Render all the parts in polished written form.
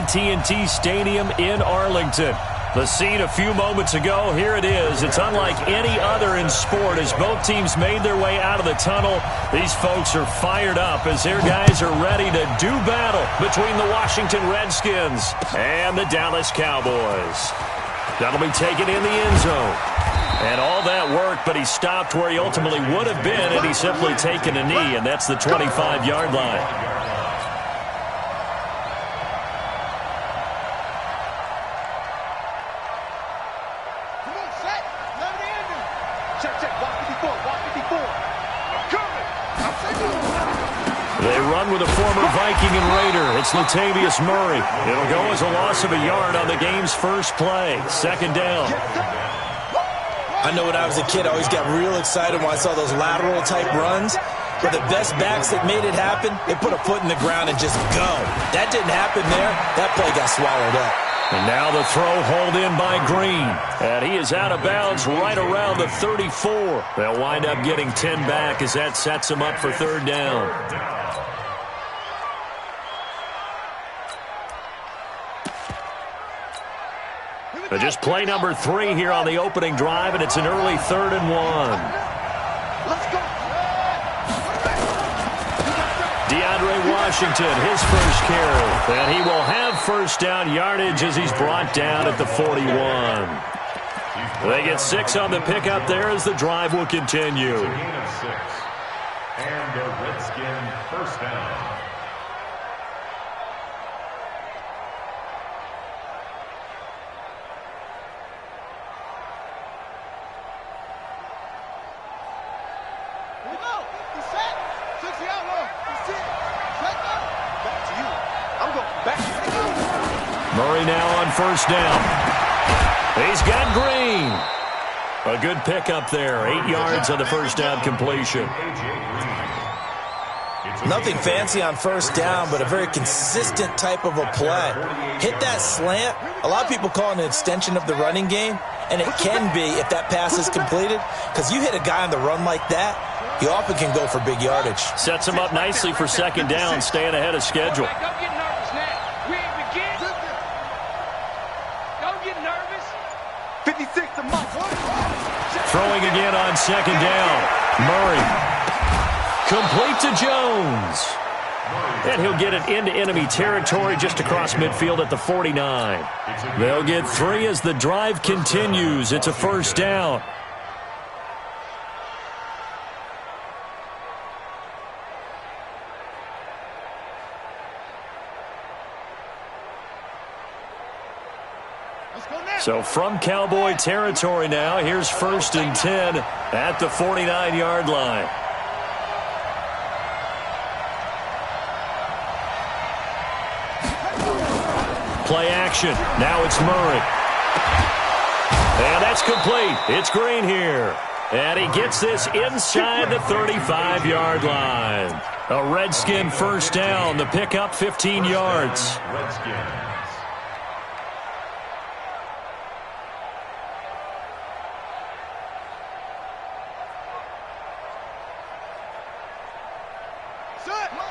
AT&T Stadium in Arlington. The scene a few moments ago, here it is. It's unlike any other in sport as both teams made their way out of the tunnel. These folks are fired up as their guys are ready to do battle between the Washington Redskins and the Dallas Cowboys. That'll be taken in the end zone. And all that work, but he stopped where he ultimately would have been had he simply taken a knee, and that's the 25-yard line. They run with a former Viking and Raider. It's Latavius Murray. It'll go as a loss of a yard on the game's first play. Second down. I know when I was a kid, I always got real excited when I saw those lateral-type runs. But the best backs that made it happen, they put a foot in the ground and just go. That didn't happen there. That play got swallowed up. And now the throw hauled in by Green. And he is out of bounds right around the 34. They'll wind up getting 10 back as that sets them up for third down. But just play number 3 here on the opening drive, and it's an early 3rd and 1. Let's go. DeAndre Washington, his first carry. And he will have first down yardage as he's brought down at the 41. They get 6 on the pickup there as the drive will continue. And the Redskin first down. Murray now on first down. He's got Green. A good pickup there. 8 yards on the first down completion. Nothing fancy on first down, but a very consistent type of a play. Hit that slant. A lot of people call it an extension of the running game, and it can be if that pass is completed, because you hit a guy on the run like that, he often can go for big yardage. Sets him up nicely for second down, staying ahead of schedule. Throwing again on second down. Murray. Complete to Jones. And he'll get it into enemy territory just across midfield at the 49. They'll get 3 as the drive continues. It's a first down. So from Cowboy territory now, here's 1st and 10 at the 49-yard line. Play action. Now it's Murray. And that's complete. It's Green here. And he gets this inside the 35-yard line. A Redskin first down. The pickup 15 yards.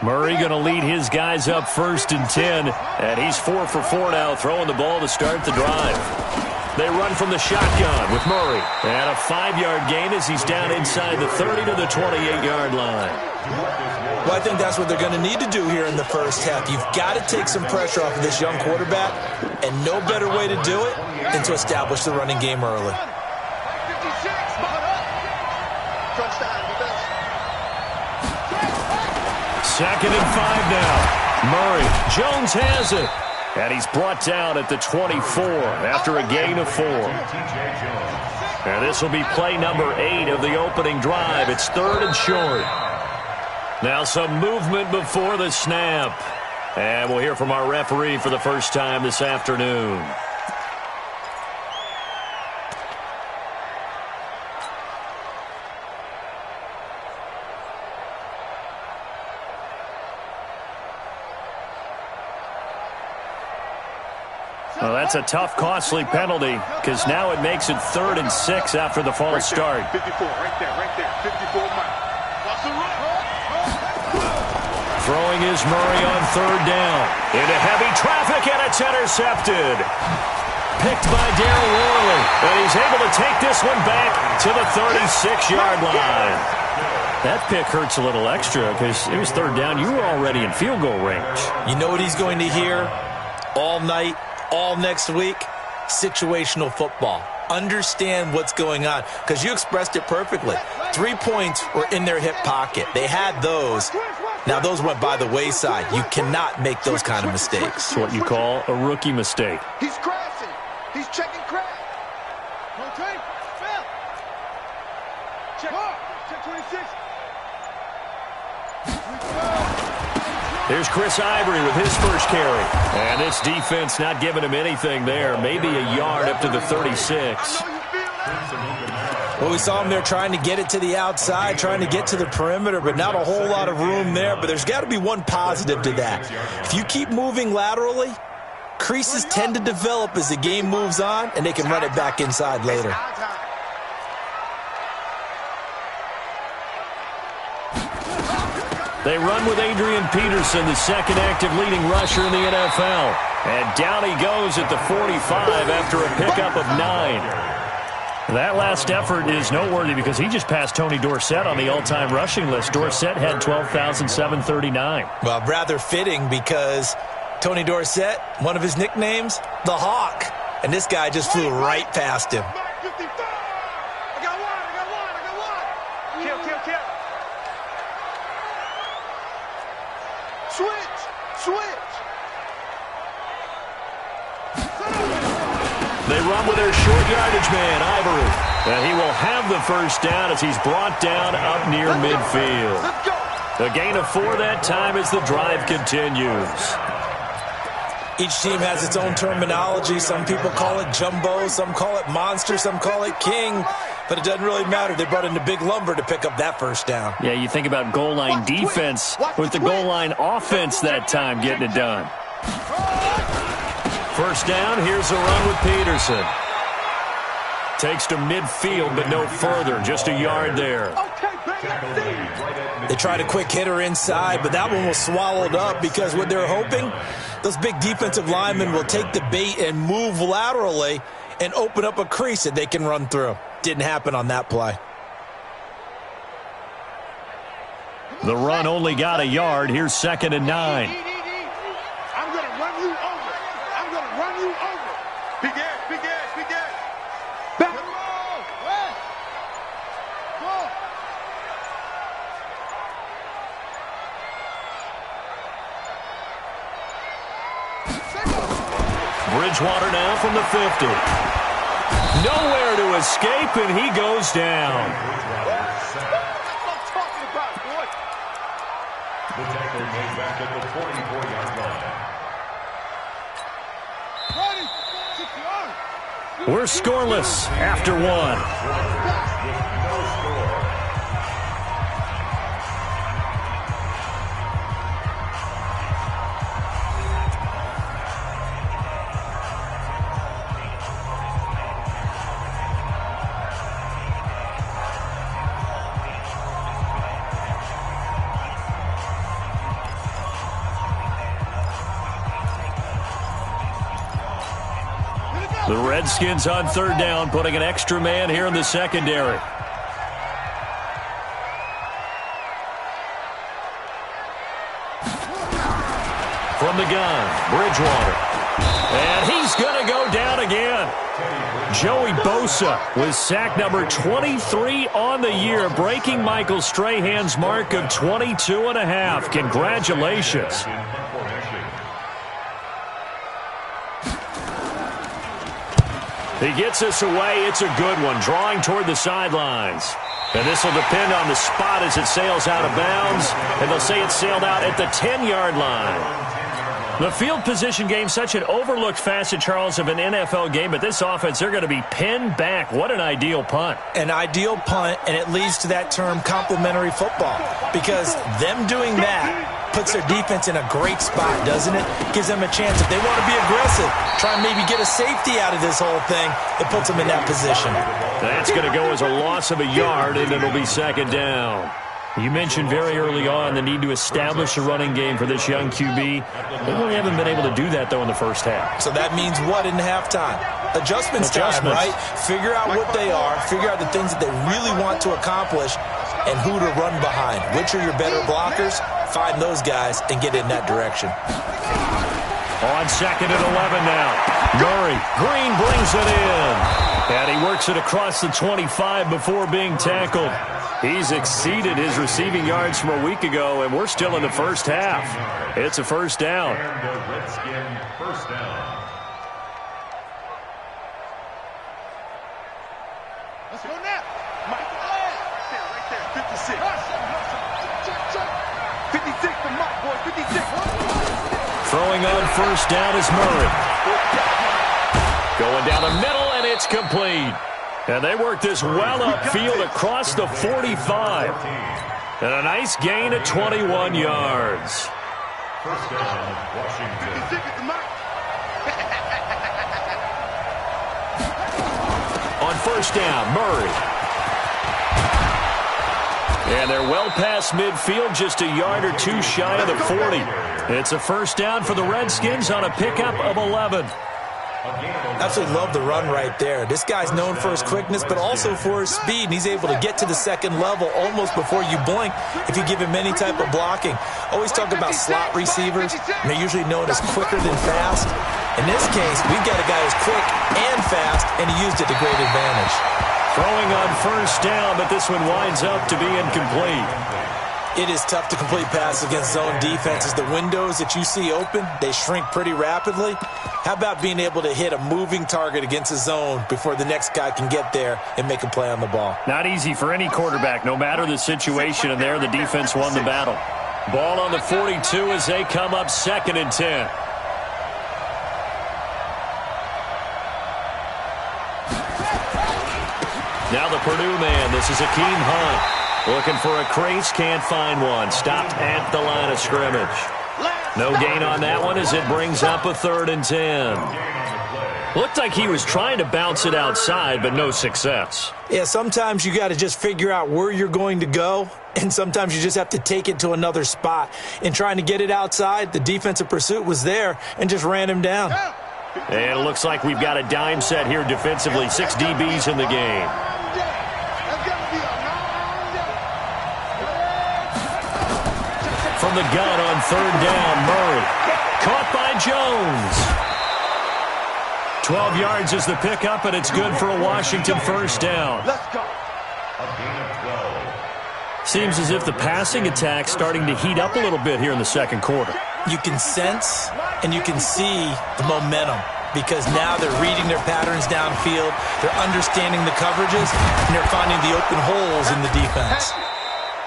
Murray going to lead his guys up 1st and 10, and he's 4 for 4 now, throwing the ball to start the drive. They run from the shotgun with Murray, and a 5-yard gain as he's down inside the 30 to the 28-yard line. Well, I think that's what they're going to need to do here in the first half. You've got to take some pressure off of this young quarterback, and no better way to do it than to establish the running game early. Second and 5 now. Murray. Jones has it. And he's brought down at the 24 after a gain of 4. And this will be play number 8 of the opening drive. It's 3rd and short. Now some movement before the snap. And we'll hear from our referee for the first time this afternoon. Well, that's a tough, costly penalty because now it makes it 3rd and 6 after the false start. 54, right there, 54 miles. Throwing is Murray on third down. Into heavy traffic, and it's intercepted. Picked by Darryl Worley, and he's able to take this one back to the 36-yard line. That pick hurts a little extra because it was third down. You were already in field goal range. You know what he's going to hear all night, all next week? Situational football. Understand what's going on, because you expressed it perfectly. 3 points were in their hip pocket. They had those. Now, those went by the wayside. You cannot make those kind of mistakes. It's what you call a rookie mistake. He's crashing. He's checking crash. Rotate. Fail. Check 26. Here's Chris Ivory with his first carry. And this defense not giving him anything there. Maybe a yard up to the 36. Well, we saw him there trying to get it to the outside, trying to get to the perimeter, but not a whole lot of room there. But there's got to be one positive to that. If you keep moving laterally, creases tend to develop as the game moves on, and they can run it back inside later. They run with Adrian Peterson, the second active leading rusher in the NFL. And down he goes at the 45 after a pickup of 9. That last effort is noteworthy because he just passed Tony Dorsett on the all-time rushing list. Dorsett had 12,739. Well, rather fitting because Tony Dorsett, one of his nicknames, the Hawk. And this guy just flew right past him. They run with their short yardage man, Ivory. And he will have the first down as he's brought down up near midfield. A gain of 4 that time as the drive continues. Each team has its own terminology. Some people call it jumbo, some call it monster, some call it king. But it doesn't really matter. They brought in the big lumber to pick up that first down. Yeah, you think about goal line defense with the goal line offense that time getting it done. First down, here's a run with Peterson. Takes to midfield, but no further. Just a yard there. They tried a quick hitter inside, but that one was swallowed up because what they're hoping, those big defensive linemen will take the bait and move laterally and open up a crease that they can run through. Didn't happen on that play. The run only got a yard. Here's 2nd and 9. I'm going to run you over. I'm going to run you over. Big ass, big ass, big ass. Back. Bridgewater now from the 50. Nowhere to escape, and he goes down. That's what I'm talking about, boy. The tackle made back at the 44-yard line. We're scoreless after 1. The Redskins on third down, putting an extra man here in the secondary. From the gun, Bridgewater. And he's going to go down again. Joey Bosa with sack number 23 on the year, breaking Michael Strahan's mark of 22.5. Congratulations. He gets us away. It's a good one, drawing toward the sidelines. And this will depend on the spot as it sails out of bounds. And they'll say it sailed out at the 10-yard line. The field position game, such an overlooked facet, Charles, of an NFL game. But this offense, they're going to be pinned back. What an ideal punt. An ideal punt, and it leads to that term complementary football. Because them doing that puts their defense in a great spot, doesn't it? Gives them a chance. If they want to be aggressive, try and maybe get a safety out of this whole thing, it puts them in that position. That's going to go as a loss of a yard, and it'll be 2nd down. You mentioned very early on the need to establish a running game for this young QB. They really haven't been able to do that, though, in the first half. So that means what in halftime? Adjustments time, right? Figure out what they are, figure out the things that they really want to accomplish, and who to run behind. Which are your better blockers? Find those guys and get in that direction. On 2nd and 11 now. Murray. Green brings it in. And he works it across the 25 before being tackled. He's exceeded his receiving yards from a week ago, and we're still in the first half. It's a first down. And the Redskin first down. Let's go now. Mike, right there, 56. 56 for Mike, boys, 56. Throwing on first down is Murray. Going down the middle, and it's complete. And they work this well upfield across the 45. And a nice gain of 21 yards. First down, Washington. 56 is Mike. On first down, Murray. And they're well past midfield, just a yard or two shy of the 40. It's a first down for the Redskins on a pickup of 11. Absolutely love the run right there. This guy's known for his quickness, but also for his speed. And he's able to get to the second level almost before you blink if you give him any type of blocking. Always talk about slot receivers, and they're usually known as quicker than fast. In this case, we've got a guy who's quick and fast, and he used it to great advantage. Throwing on first down, but this one winds up to be incomplete. It is tough to complete passes against zone defenses. The windows that you see open, they shrink pretty rapidly. How about being able to hit a moving target against a zone before the next guy can get there and make a play on the ball? Not easy for any quarterback, no matter the situation, and there the defense won the battle. Ball on the 42 as they come up 2nd and 10. Now the Purdue man, this is Akeem Hunt. Looking for a crease, can't find one. Stopped at the line of scrimmage. No gain on that one as it brings up a 3rd and 10. Looked like he was trying to bounce it outside, but no success. Yeah, sometimes you got to just figure out where you're going to go, and sometimes you just have to take it to another spot. In trying to get it outside, the defensive pursuit was there and just ran him down. And it looks like we've got a dime set here defensively. 6 DBs in the game. From the gun on 3rd down, Murray. Caught by Jones. 12 yards is the pickup, and it's good for a Washington first down. Let's go. A gain of 12. Seems as if the passing attack's starting to heat up a little bit here in the second quarter. You can sense and you can see the momentum because now they're reading their patterns downfield, they're understanding the coverages, and they're finding the open holes in the defense.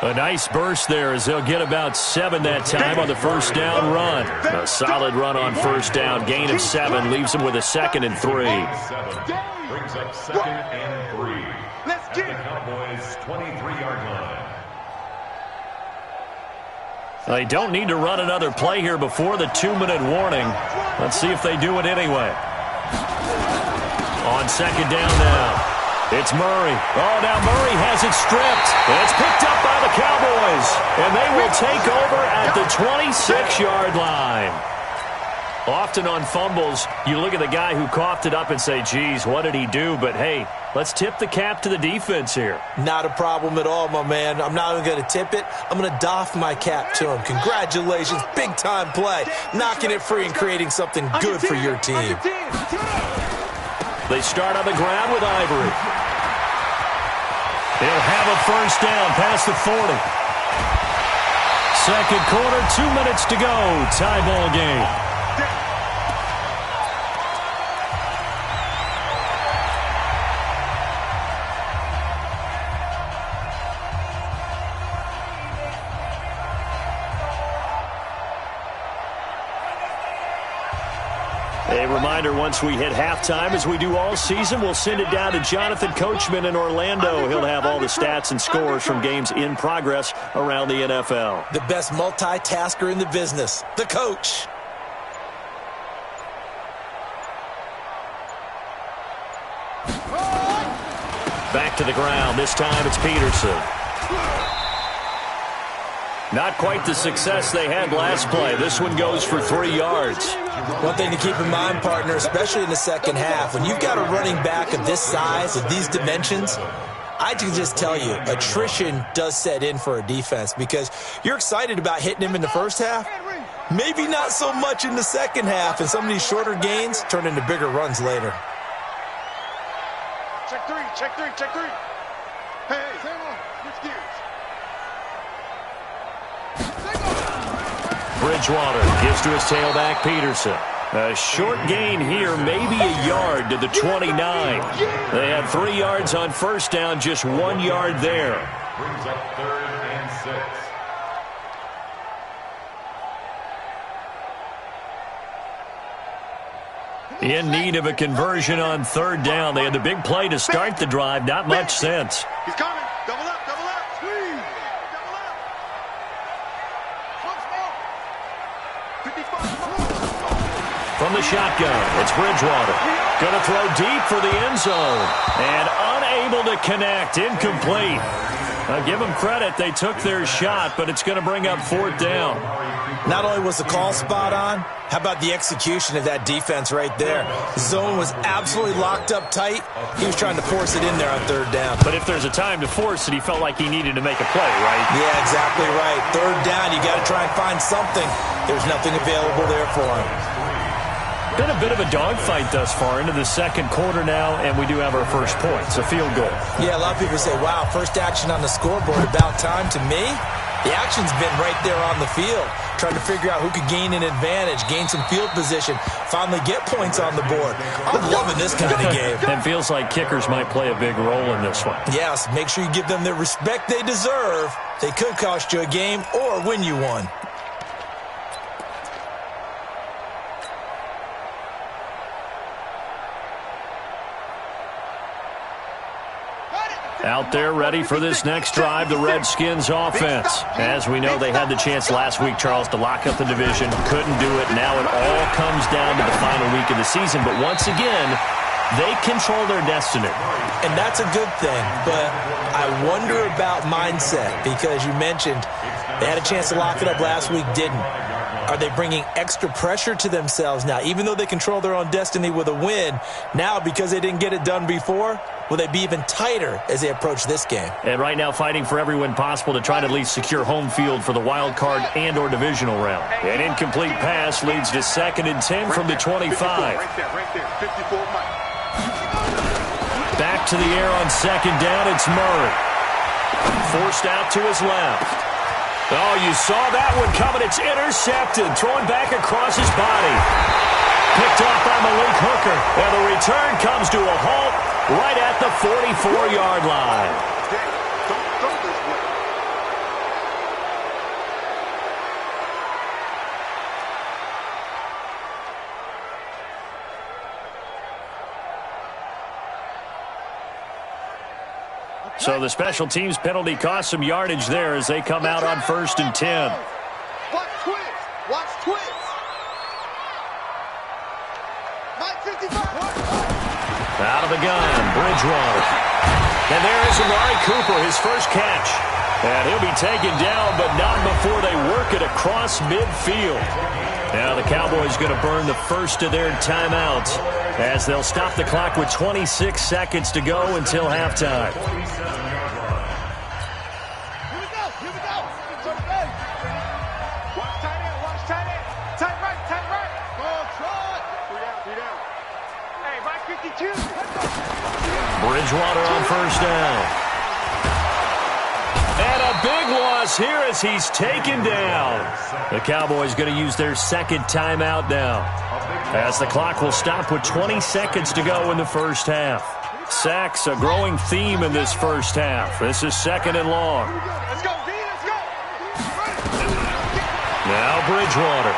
A nice burst there as they'll get about 7 that time on the first down run. A solid run on first down. Gain of 7 leaves them with a 2nd and 3. 7 brings up 2nd and 3. Let's get the Cowboys' 23-yard line. They don't need to run another play here before the 2-minute warning. Let's see if they do it anyway. On 2nd down now. It's Murray. Oh, now Murray has it stripped. And it's picked up by the Cowboys. And they will take over at the 26-yard line. Often on fumbles, you look at the guy who coughed it up and say, geez, what did he do? But, hey, let's tip the cap to the defense here. Not a problem at all, my man. I'm not even going to tip it. I'm going to doff my cap to him. Congratulations. Big-time play. Knocking it free and creating something good for your team. They start on the ground with Ivory. He'll have a first down past the 40. Second quarter, 2 minutes to go. Tie ball game. A reminder, once we hit halftime, as we do all season, we'll send it down to Jonathan Coachman in Orlando. He'll have all the stats and scores from games in progress around the NFL. The best multitasker in the business, the coach. Back to the ground. This time it's Peterson. Not quite the success they had last play. This one goes for 3 yards. One thing to keep in mind, partner, especially in the second half, when you've got a running back of this size, of these dimensions, I can just tell you, attrition does set in for a defense because you're excited about hitting him in the first half. Maybe not so much in the second half, and some of these shorter gains turn into bigger runs later. Check three, check three, check three. Hey, Sam on, switch gears. Bridgewater gives to his tailback, Peterson. A short gain here, maybe a yard to the 29. They had 3 yards on first down, just 1 yard there. Brings up 3rd and 6. In need of a conversion on 3rd down. They had the big play to start the drive. Not much sense. He's coming. Double up, squeeze. Double up. From the shotgun, it's Bridgewater. Going to throw deep for the end zone. And unable to connect. Incomplete. I'll give them credit. They took their shot, but it's going to bring up 4th down. Not only was the call spot on, how about the execution of that defense right there? The zone was absolutely locked up tight. He was trying to force it in there on 3rd down. But if there's a time to force it, he felt like he needed to make a play, right? Yeah, exactly right. 3rd down, you got to try and find something. There's nothing available there for him. Been a bit of a dogfight thus far into the second quarter now, and we do have our first points, a field goal. Yeah, a lot of people say, wow, first action on the scoreboard, about time. To me, the action's been right there on the field, trying to figure out who could gain an advantage, gain some field position, finally get points on the board. I'm loving this kind of game. And feels like kickers might play a big role in this one. Yes, make sure you give them the respect they deserve. They could cost you a game or win you one. Out there ready for this next drive, the Redskins offense. As we know, they had the chance last week, Charles, to lock up the division. Couldn't do it. Now it all comes down to the final week of the season. But once again, they control their destiny. And that's a good thing. But I wonder about mindset because you mentioned they had a chance to lock it up last week, didn't. Are they bringing extra pressure to themselves now? Even though they control their own destiny with a win, now because they didn't get it done before, will they be even tighter as they approach this game? And right now fighting for every win possible to try to at least secure home field for the wild card and or divisional round. An incomplete pass leads to 2nd and 10 from the 25. Right there, 54 Mike. Back to the air on 2nd down, it's Murray. Forced out to his left. Oh, you saw that one coming. It's intercepted. Throwing back across his body. Picked off by Malik Hooker. And the return comes to a halt right at the 44-yard line. Don't throw this way. So the special teams penalty cost some yardage there as they come out on 1st and 10. Watch twins. Watch twins. Mike 55. Out of the gun, Bridgewater. And there is Amari Cooper, his first catch. And he'll be taken down, but not before they work it across midfield. Now the Cowboys going to burn the first of their timeouts as they'll stop the clock with 26 seconds to go until halftime. Here we go. Watch tight end, watch tight end. Tight right. Go, Trot. 3 down. Hey, Mike 52. Bridgewater on 1st down. And a big loss here as he's taken down. The Cowboys going to use their 2nd timeout now, as the clock will stop with 20 seconds to go in the first half. Sacks, a growing theme in this first half. This is 2nd and long. Let's go, D, let's go. Now Bridgewater.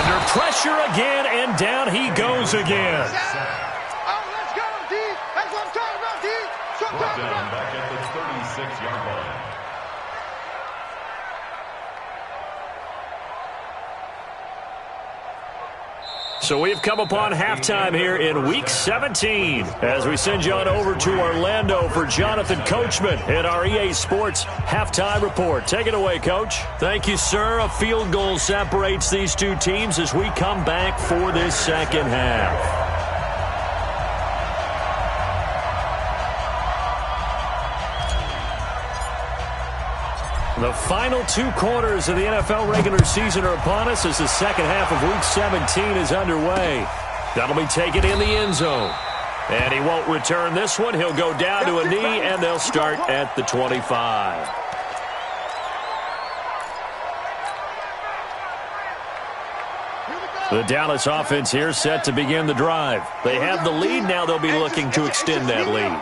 Under pressure again, and down he goes again. Oh, let's go, D. That's what I'm talking about, D. That's what I'm Brought talking down about. back at the 36-yard line. So we've come upon halftime here in Week 17 as we send you on over to Orlando for Jonathan Coachman in our EA Sports Halftime Report. Take it away, Coach. Thank you, sir. A field goal separates these two teams as we come back for this second half. The final 2 quarters of the NFL regular season are upon us as the second half of Week 17 is underway. That'll be taken in the end zone. And he won't return this one. He'll go down to a knee, and they'll start at the 25. The Dallas offense here set to begin the drive. They have the lead. Now they'll be looking to extend that lead.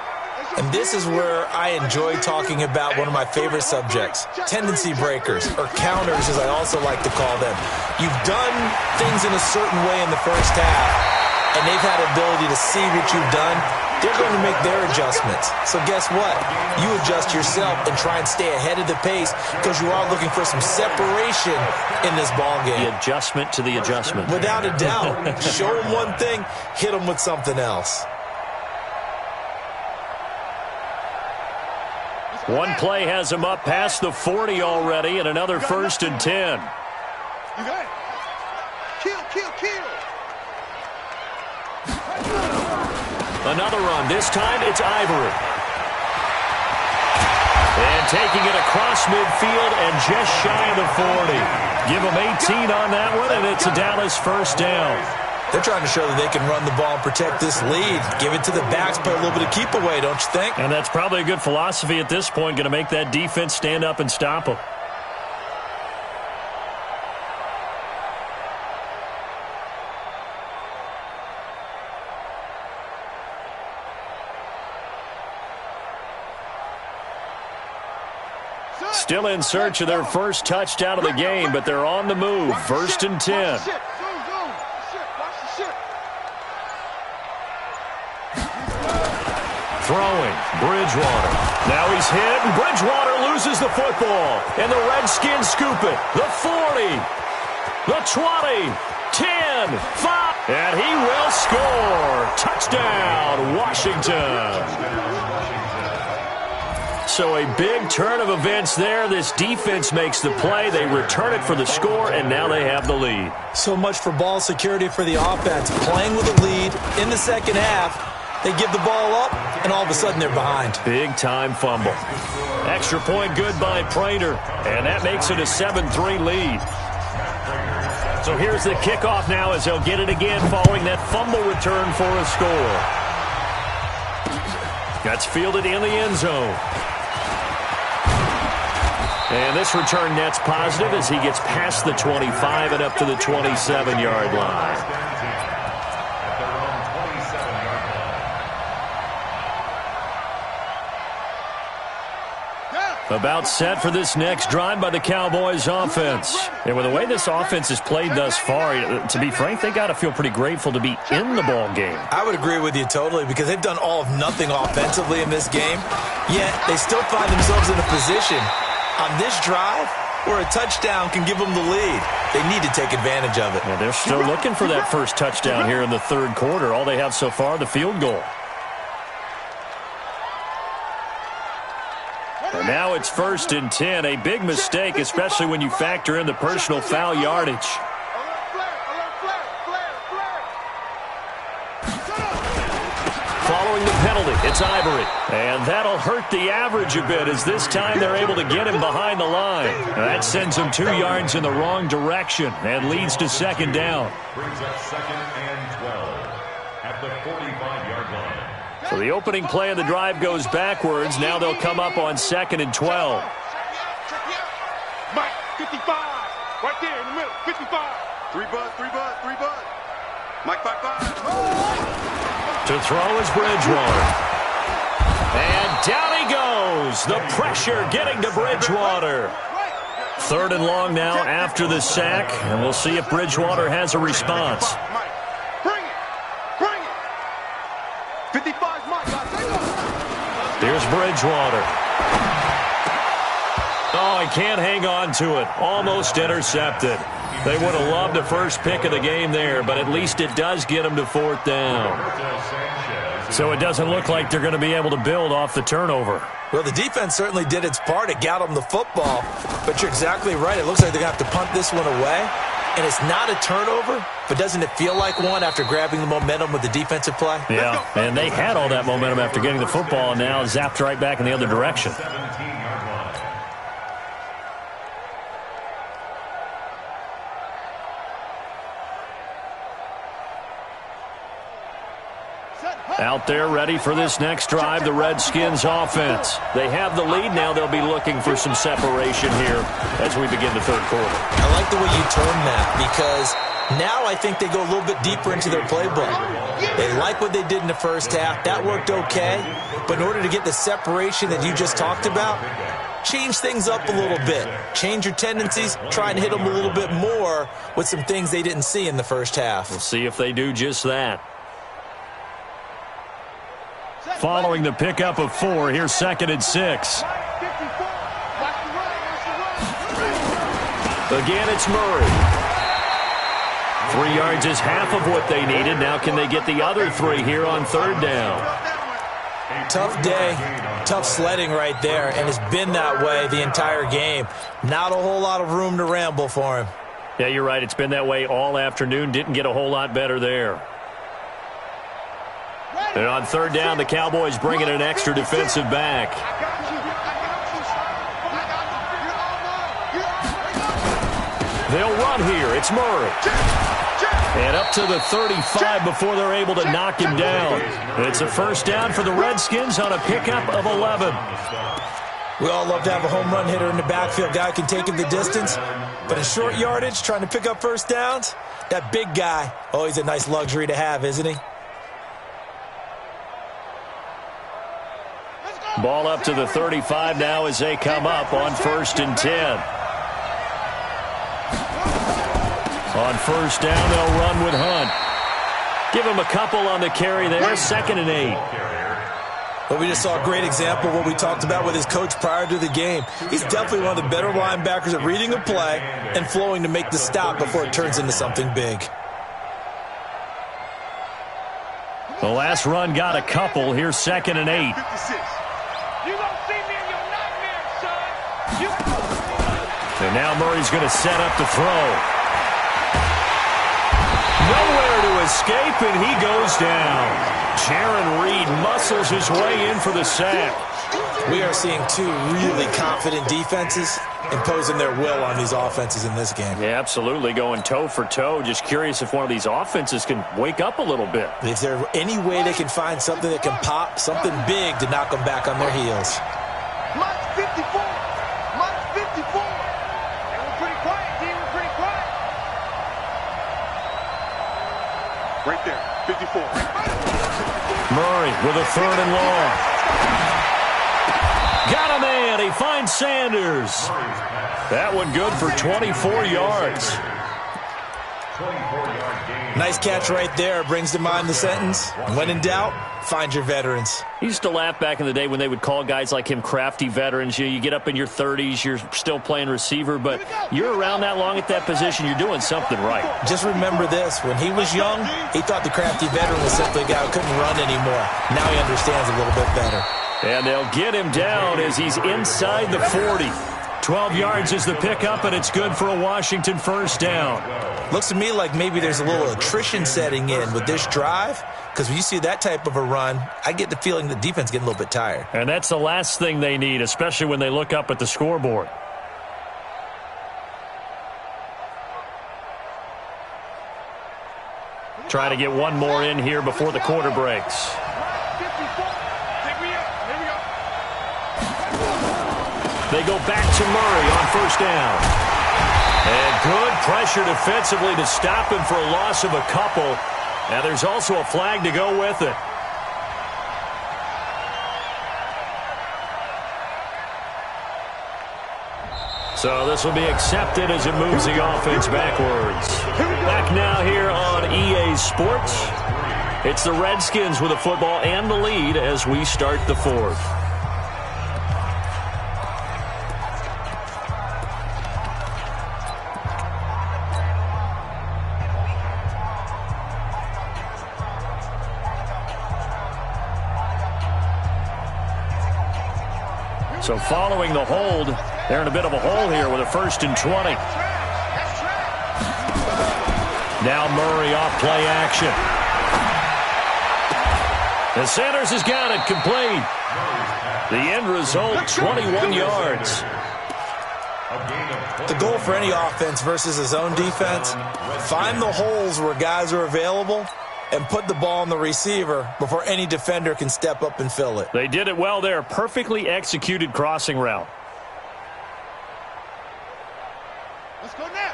And this is where I enjoy talking about one of my favorite subjects, tendency breakers, or counters as I also like to call them. You've done things in a certain way in the first half, and they've had the ability to see what you've done. They're going to make their adjustments. So guess what? You adjust yourself and try and stay ahead of the pace because you are looking for some separation in this ball game. The adjustment to the adjustment. Without a doubt. Show them one thing, hit them with something else. One play has him up past the 40 already, and another 1st and 10. You got it. Kill. Another run. This time it's Ivory. And taking it across midfield and just shy of the 40. Give him 18 on that one, and it's a Dallas first down. They're trying to show that they can run the ball and protect this lead. Give it to the backs, play a little bit of keep away, don't you think? And that's probably a good philosophy at this point, going to make that defense stand up and stop them. Still in search of their first touchdown of the game, but they're on the move. 1st and 10. Throwing, Bridgewater. Now he's hit, and Bridgewater loses the football. And the Redskins scoop it. The 40, the 20, 10, 5. And he will score. Touchdown, Washington. So a big turn of events there. This defense makes the play. They return it for the score, and now they have the lead. So much for ball security for the offense. Playing with a lead in the second half. They give the ball up, and all of a sudden they're behind. Big-time fumble. Extra point good by Prater, and that makes it a 7-3 lead. So here's the kickoff now as they'll get it again following that fumble return for a score. That's fielded in the end zone. And this return net's positive as he gets past the 25 and up to the 27-yard line. About set for this next drive by the Cowboys offense. And with the way this offense has played thus far, to be frank, they got to feel pretty grateful to be in the ball game. I would agree with you totally because they've done all of nothing offensively in this game, yet they still find themselves in a position on this drive where a touchdown can give them the lead. They need to take advantage of it. Yeah, they're still looking for that first touchdown here in the third quarter. All they have so far, the field goal. And now it's 1st and 10. A big mistake, especially when you factor in the personal foul yardage. Following the penalty, it's Ivory. And that'll hurt the average a bit as this time they're able to get him behind the line. That sends him 2 yards in the wrong direction and leads to 2nd down. Brings up 2nd and 12 at the 45-yard line. So the opening play of the drive goes backwards. Now they'll come up on 2nd and 12. Mike, 55. Right there in the middle, 55. 3 bud. Mike, 5-5. To throw is Bridgewater. And down he goes. The pressure getting to Bridgewater. 3rd and long now after the sack. And we'll see if Bridgewater has a response. Bring it. 55's Mike. Here's Bridgewater. Oh, he can't hang on to it. Almost intercepted. They would have loved the first pick of the game there, but at least it does get them to 4th down. So it doesn't look like they're going to be able to build off the turnover. Well, the defense certainly did its part. It got them the football. But you're exactly right. It looks like they're going to have to punt this one away. And it's not a turnover, but doesn't it feel like one after grabbing the momentum with the defensive play? Yeah, and they had all that momentum after getting the football and now zapped right back in the other direction. Out there ready for this next drive, the Redskins offense. They have the lead now. They'll be looking for some separation here as we begin the third quarter. I like the way you term that because now I think they go a little bit deeper into their playbook. They like what they did in the first half. That worked okay. But in order to get the separation that you just talked about, change things up a little bit. Change your tendencies. Try and hit them a little bit more with some things they didn't see in the first half. We'll see if they do just that. Following the pickup of 4, here's 2nd and 6. Again, it's Murray. 3 yards is half of what they needed. Now can they get the other 3 here on 3rd down? Tough day, tough sledding right there, and it's been that way the entire game. Not a whole lot of room to ramble for him. Yeah, you're right. It's been that way all afternoon. Didn't get a whole lot better there. And on 3rd down, the Cowboys bring in an extra defensive back. They'll run here. It's Murray. And up to the 35 before they're able to knock him down. It's a 1st down for the Redskins on a pickup of 11. We all love to have a home run hitter in the backfield. Guy can take him the distance. But in short yardage, trying to pick up 1st downs, that big guy, always a nice luxury to have, isn't he? Ball up to the 35 now as they come up on 1st and 10. On 1st down, they'll run with Hunt. Give him a couple on the carry there, 2nd and 8. Well, we just saw a great example of what we talked about with his coach prior to the game. He's definitely one of the better linebackers at reading a play and flowing to make the stop before it turns into something big. The last run got a couple. Here's 2nd and 8. And now Murray's going to set up to throw. Nowhere to escape, and he goes down. Jaron Reed muscles his way in for the sack. We are seeing 2 really confident defenses imposing their will on these offenses in this game. Yeah, absolutely, going toe for toe. Just curious if one of these offenses can wake up a little bit. Is there any way they can find something that can pop, something big to knock them back on their heels? Mike 54. Mike 54. And we're pretty quiet, team. We're pretty quiet. Right there, 54. Murray with a 3rd and long. Got a man. He finds Sanders. That one good for 24 yards. Nice catch right there. Brings to mind the sentence, when in doubt, find your veterans. He used to laugh back in the day when they would call guys like him crafty veterans. You get up in your 30s, you're still playing receiver, but you're around that long at that position, you're doing something right. Just remember this. When he was young, he thought the crafty veteran was simply a guy who couldn't run anymore. Now he understands a little bit better. And they'll get him down as he's inside the 40. 12 yards is the pickup, and it's good for a Washington 1st down. Looks to me like maybe there's a little attrition setting in with this drive, because when you see that type of a run, I get the feeling the defense getting a little bit tired. And that's the last thing they need, especially when they look up at the scoreboard. Try to get one more in here before the quarter breaks. They go back to Murray on 1st down. And good pressure defensively to stop him for a loss of a couple. Now there's also a flag to go with it. So this will be accepted as it moves the offense backwards. Back now here on EA Sports. It's the Redskins with the football and the lead as we start the 4th. So following the hold, they're in a bit of a hole here with a 1st and 20. Now Murray off play action. The Sanders has got it complete. The end result, 21 yards. The goal for any offense versus a zone defense, find the holes where guys are available and put the ball on the receiver before any defender can step up and fill it. They did it well there. Perfectly executed crossing route. Let's go now.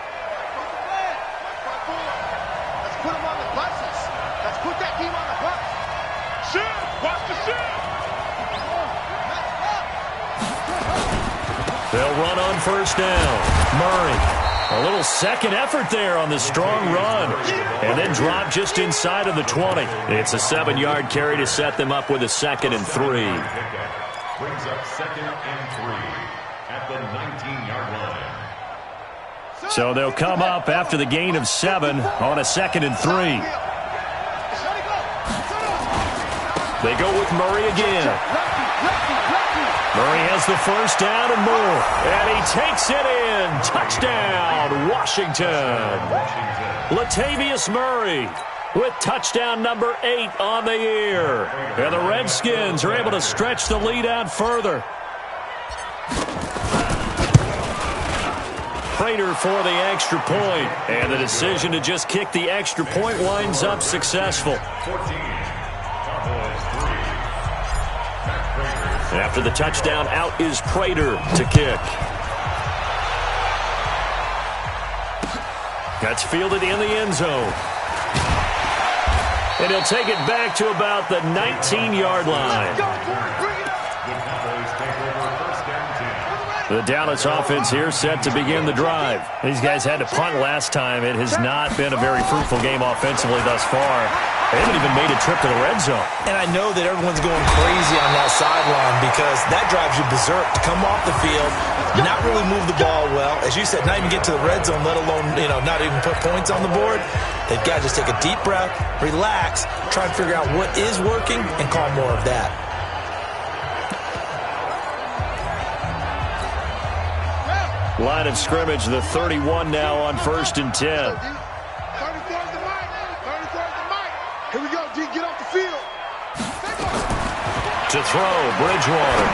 Let's put them on the buses. Let's put that team on the bus. Shoot! Watch the shoot! They'll run on 1st down. Murray, a little second effort there on the strong run. And then drop just inside of the 20. It's a 7-yard carry to set them up with a 2nd and 3. Brings up 2nd and 3 at the 19-yard line. So they'll come up after the gain of 7 on a 2nd and 3. They go with Murray again. Murray has the 1st down and more. And he takes it in. Touchdown, Washington. Latavius Murray with touchdown number 8 on the year. And the Redskins are able to stretch the lead out further. Prater for the extra point. And the decision to just kick the extra point winds up successful. 14. After the touchdown, out is Prater to kick. That's fielded in the end zone. And he'll take it back to about the 19-yard line. The Dallas offense here set to begin the drive. These guys had to punt last time. It has not been a very fruitful game offensively thus far. They haven't even made a trip to the red zone. And I know that everyone's going crazy on that sideline because that drives you berserk to come off the field, not really move the ball well. As you said, not even get to the red zone, let alone, not even put points on the board. They've got to just take a deep breath, relax, try and figure out what is working, and call more of that. Line of scrimmage, the 31 now on 1st and 10. Here we go, D. Get off the field. To throw, Bridgewater.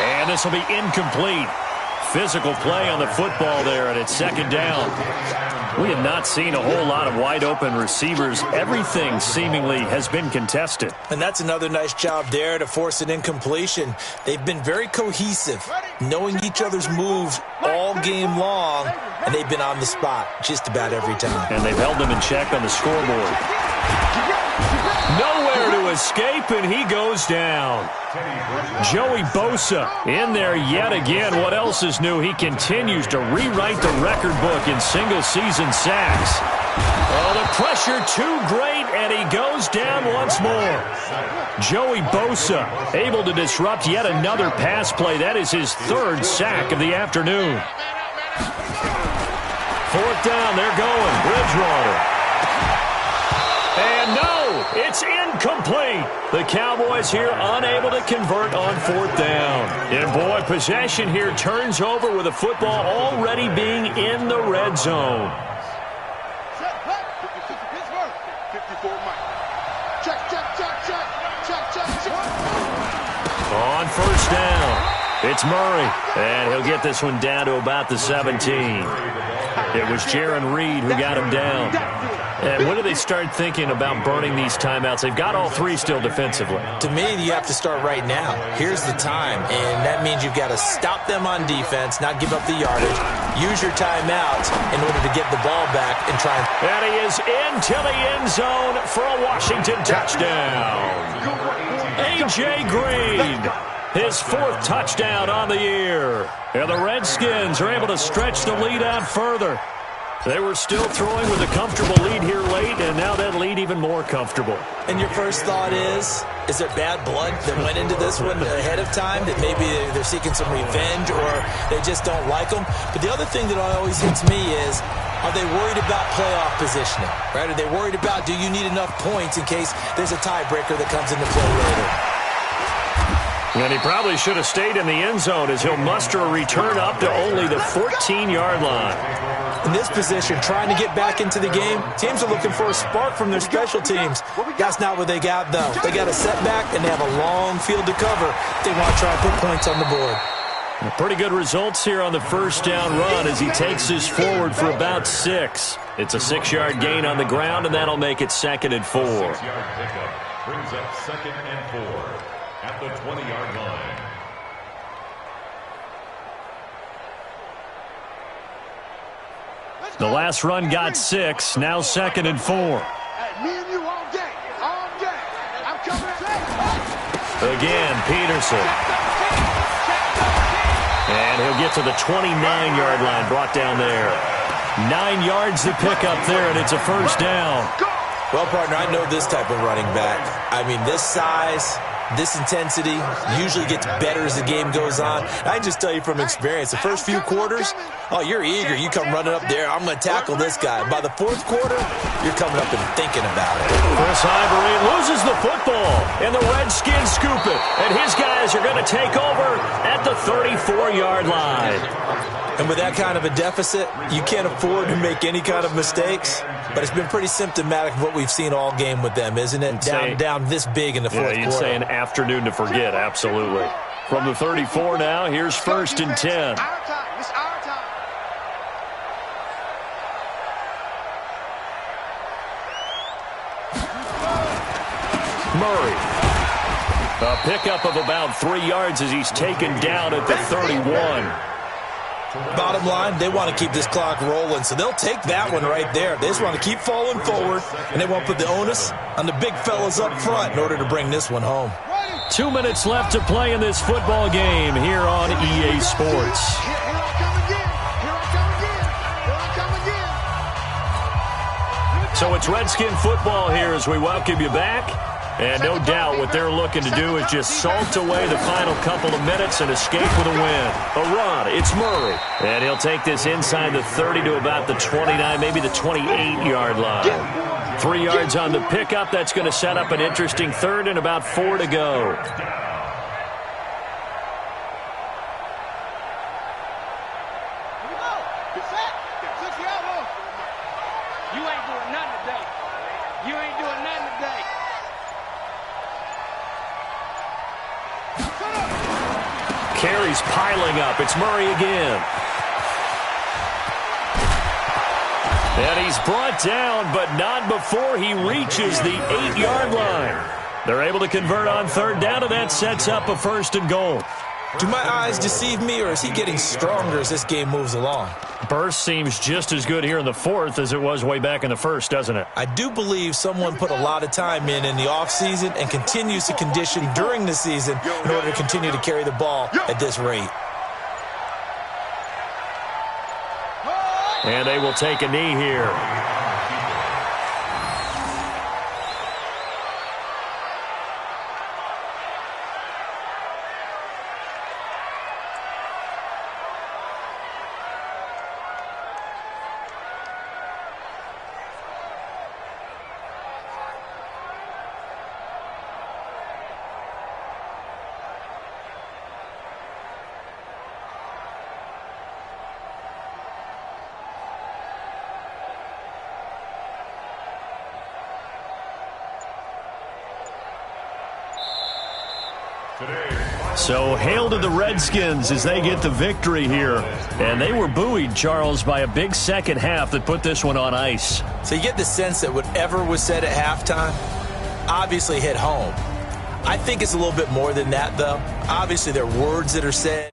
And this will be incomplete. Physical play on the football there, and it's 2nd down. We have not seen a whole lot of wide-open receivers. Everything seemingly has been contested. And that's another nice job there to force an incompletion. They've been very cohesive, knowing each other's moves all game long, and they've been on the spot just about every time. And they've held them in check on the scoreboard. Nowhere to escape, and he goes down. Joey Bosa in there yet again. What else is new? He continues to rewrite the record book in single-season sacks. Oh, the pressure too great, and he goes down once more. Joey Bosa able to disrupt yet another pass play. That is his 3rd sack of the afternoon. 4th down, they're going. Bridgewater. And no, it's incomplete. The Cowboys here unable to convert on 4th down. And boy, possession here turns over with the football already being in the red zone. 54 Mike. Check. On 1st down, it's Murray. And he'll get this one down to about the 17. It was Jaron Reed who got him down. And when do they start thinking about burning these timeouts? They've got all 3 still defensively. To me, you have to start right now. Here's the time, and that means you've got to stop them on defense, not give up the yardage, use your timeouts in order to get the ball back and try and... And he is into the end zone for a Washington touchdown. A.J. Green, his 4th touchdown on the year. And the Redskins are able to stretch the lead out further. They were still throwing with a comfortable lead here late, and now that lead even more comfortable. And your first thought is there bad blood that went into this one ahead of time, that maybe they're seeking some revenge or they just don't like them? But the other thing that always hits me is, are they worried about playoff positioning? Right? Are they worried about, do you need enough points in case there's a tiebreaker that comes into play later? And he probably should have stayed in the end zone as he'll muster a return up to only the 14-yard line. In this position, trying to get back into the game, teams are looking for a spark from their special teams. That's not what they got, though. They got a setback, and they have a long field to cover. They want to try and put points on the board. Pretty good results here on the first down run as he takes this forward for about 6. It's a 6-yard gain on the ground, and that'll make it 2nd and 4. 6-yard pickup brings up 2nd and 4 at the 20-yard line. The last run got 6, now 2nd and 4. Hey, me and you all day. All day. I'm coming back. Again, Peterson. And he'll get to the 29-yard line, brought down there. 9 yards to pick up there, and it's a first down. Well, partner, I know this type of running back. I mean, this size, this intensity usually gets better as the game goes on. I can just tell you from experience, the first few quarters, oh, you're eager. You come running up there, I'm going to tackle this guy. By the 4th quarter, you're coming up and thinking about it. Chris Ivory loses the football, and the Redskins scoop it. And his guys are going to take over at the 34-yard line. And with that kind of a deficit, you can't afford to make any kind of mistakes. But it's been pretty symptomatic of what we've seen all game with them, isn't it? Down this big in the 4th quarter. Yeah, you'd say an afternoon to forget, absolutely. From the 34 now, here's 1st and 10. Our time. It's our time. Murray. A pickup of about 3 yards as he's taken down at the 31. Bottom line, they want to keep this clock rolling, so they'll take that one right there. They just want to keep falling forward, and they want to put the onus on the big fellas up front in order to bring this one home. 2 minutes left to play in this football game here on EA Sports. Here I come again. Here I come again. Here I come again. So it's Redskin football here as we welcome you back. And no doubt what they're looking to do is just salt away the final couple of minutes and escape with a win. A run, it's Murray. And he'll take this inside the 30 to about the 29, maybe the 28-yard line. 3 yards on the pickup. That's going to set up an interesting 3rd and about 4 to go. You ain't doing nothing today. You ain't doing nothing today. Carries piling up. It's Murray again. And he's brought down, but not before he reaches the 8-yard line. They're able to convert on 3rd down, and that sets up a 1st and goal. Do my eyes deceive me, or is he getting stronger as this game moves along? Burst seems just as good here in the 4th as it was way back in the 1st, doesn't it? I do believe someone put a lot of time in the offseason and continues to condition during the season in order to continue to carry the ball at this rate. And they will take a knee here. So hail to the Redskins as they get the victory here. And they were buoyed, Charles, by a big second half that put this one on ice. So you get the sense that whatever was said at halftime obviously hit home. I think it's a little bit more than that, though. Obviously, there are words that are said.